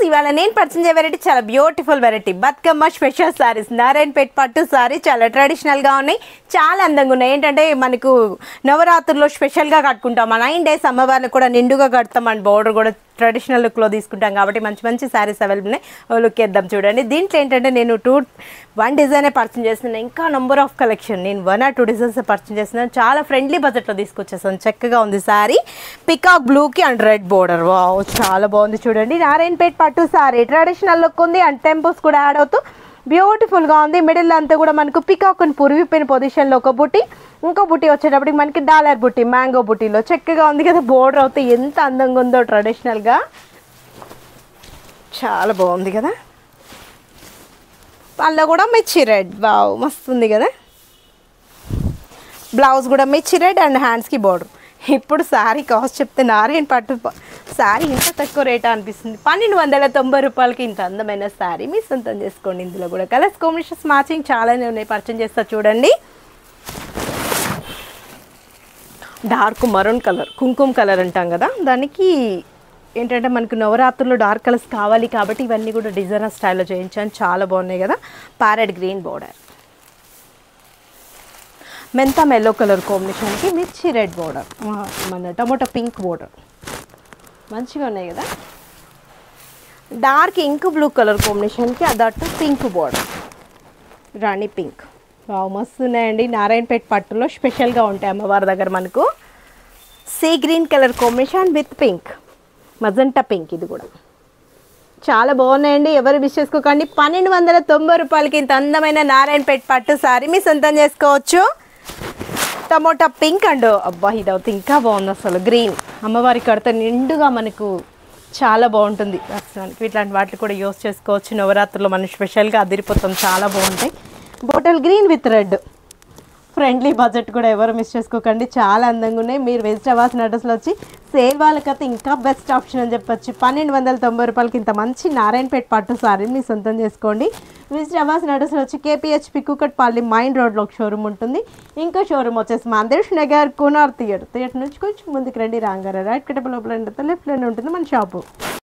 ఇవాళ నేను పరిచయం చేయ వెరైటీ చాలా beautiful variety Bathukamma special saris Narayanpet పట్టు సారీ చాలా ట్రెడిషనల్గా ఉన్నాయి, చాలా అందంగా ఉన్నాయి. ఏంటంటే మనకు నవరాత్రుల్లో స్పెషల్గా కట్టుకుంటాం, 9 days అమ్మవారిని కూడా నిండుగా కడతాం అండ్ బోర్డర్ కూడా ట్రెడిషనల్ లుక్లో తీసుకుంటాం కాబట్టి మంచి మంచి శారీస్ అవైలబుల్ ఉన్నాయి. లుక్ వేద్దాం చూడండి. దీంట్లో ఏంటంటే నేను 1 డిజైనే పర్చేస్ చేస్తున్నాను, ఇంకా నెంబర్ ఆఫ్ కలెక్షన్ నేను 1 or 2 డిజైన్స్ పర్చేస్ చేస్తున్నాను. చాలా ఫ్రెండ్లీ బడ్జెట్లో తీసుకొచ్చేసాను. చక్కగా ఉంది శారీ, పికాక్ బ్లూకి అండ్ రెడ్ బోర్డర్. వావ్ చాలా బాగుంది చూడండి. నారాయణపేట్ పట్టు శారీ ట్రెడిషనల్ లుక్ ఉంది అండ్ టెంపోస్ కూడా యాడ్ అవుతూ బ్యూటిఫుల్గా ఉంది. మిడిల్ అంతా కూడా మనకు పికాక్ అని పురివిపోయిన పొజిషన్లో ఒక బుట్టి, ఇంకో బుట్టి వచ్చేటప్పటికి మనకి డాలర్ బుట్టి మ్యాంగో బుట్టిలో చక్కగా ఉంది కదా. బోర్డర్ అయితే ఎంత అందంగా ఉందో ట్రెడిషనల్గా, చాలా బాగుంది కదా. పళ్ళ కూడా మిర్చి రెడ్, వావ్ మస్తు ఉంది కదా. బ్లౌజ్ కూడా మిర్చి రెడ్ అండ్ హ్యాండ్స్కి బోర్డర్. ఇప్పుడు శారీ కాస్ట్ చెప్తే నారాయణ పట్టు శారీ ఇంత తక్కువ రేటా అనిపిస్తుంది. 1290 రూపాయలకి ఇంత అందమైన శారీ మీ సొంతం చేసుకోండి. ఇందులో కూడా కలర్స్ కాంబినేషన్స్ మ్యాచింగ్ చాలానే ఉన్నాయి, పర్చేజ్ చేస్తా చూడండి. డార్క్ మరూన్ కలర్, కుంకుమ కలర్ అంటాం కదా, దానికి ఏంటంటే మనకు నవరాత్రుల్లో డార్క్ కలర్స్ కావాలి కాబట్టి ఇవన్నీ కూడా డిజైనర్ స్టైల్లో చేయించాను, చాలా బాగున్నాయి కదా. ప్యారెట్ గ్రీన్ బోర్డర్, మెంతం ఎల్లో కలర్ కాంబినేషన్కి మిర్చి రెడ్ బోర్డర్, మన టమోటా పింక్ బోర్డర్ మంచిగా ఉన్నాయి కదా. డార్క్ ఇంక్ బ్లూ కలర్ కాంబినేషన్కి అదట్టు పింక్ బోర్డర్, రాణి పింక్. వావ్ మస్తు ఉన్నాయండి. నారాయణపేట్ పట్టులో స్పెషల్గా ఉంటాయి అమ్మవారి దగ్గర మనకు. Sea green colour combination with pink, magenta pink, ఇది కూడా చాలా బాగున్నాయండి. ఎవరు మిస్ చేసుకోకండి. 1290 రూపాయలకి ఇంత అందమైన నారాయణపేట్ పట్టు సారీ మీ సొంతం చేసుకోవచ్చు. టమోటా పింక్ అండ్ అబ్బా ఇది అవుతుంది ఇంకా బాగుంది అసలు. గ్రీన్ అమ్మవారికి కడితే నిండుగా మనకు చాలా బాగుంటుంది. దర్శనానికి ఇట్లాంటి వాటిని కూడా యూస్ చేసుకోవచ్చు. నవరాత్రుల్లో మనం స్పెషల్గా అదిరిపోతాం, చాలా బాగుంటాయి. Bottle green with red, friendly budget కూడా ఎవరు మిస్ చేసుకోకండి, చాలా అందంగా ఉన్నాయి. మీరు వెస్ట్ అవ్వాల్సిన అడ్రస్లో వచ్చి సేల్ వాళ్ళకైతే ఇంకా బెస్ట్ ఆప్షన్ అని చెప్పొచ్చు. 1290 రూపాయలకి ఇంత మంచి నారాయణపేట్ పట్టు సారీ మీ సొంతం చేసుకోండి. విజిట్ అవ్వాల్సిన అడ్రస్లో వచ్చి కేపీహెచ్పి కూకట్పల్లి మైన్ రోడ్లో ఒక షోరూమ్ ఉంటుంది. ఇంకో షోరూమ్ వచ్చేసి మందిర్ష్ నగర్ కునార్ థియేటర్ నుంచి కొంచెం ముందుకు రండి, రాంగారా రైట్ కట్టప లోపల లెఫ్ట్లోనే ఉంటుంది మన షాపు.